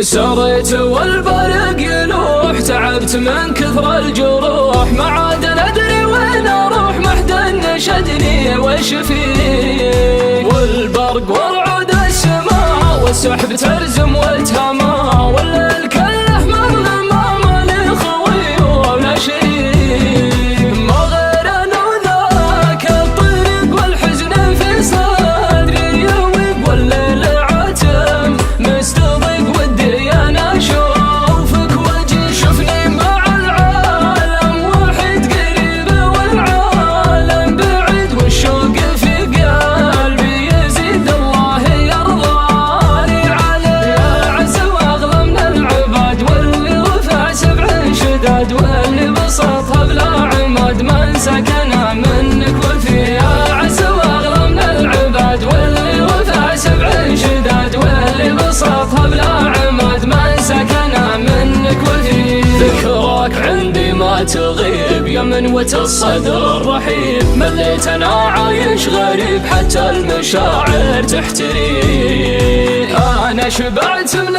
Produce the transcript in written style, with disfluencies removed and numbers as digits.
سريت والبرق يلوح، تعبت من كثر الجروح، ما عاد ندري وين اروح، ما حد نشدني وش فيه. والبرق ورعود السماء والسحب ترزم والتما، والليل كله مظلمة ما لي خوي ولا شريك. ما غير انا وذاك الطريق والحزن في صدري يوق، والليل عتم مستضيق ودي انا اشوفك وجهي. شوفني مع العالم واحد قريب والعالم بعيد، والشوق في قلبي يزيد الله يرضاني عليه. يا عز واغلى من العباد واللي رفع سبع شداد، واللي بسطها بلا عماد من سكن منك وفيه. يا عز واغلى من العباد واللي رفع سبع شداد، واللي بسطها بلا عماد من سكن منك وفيه. ذكراك عندي ما تغيب يا منوة الصدر الرحيب، مليت انا عايش غريب حتى المشاعر تحتريب. انا شبعت من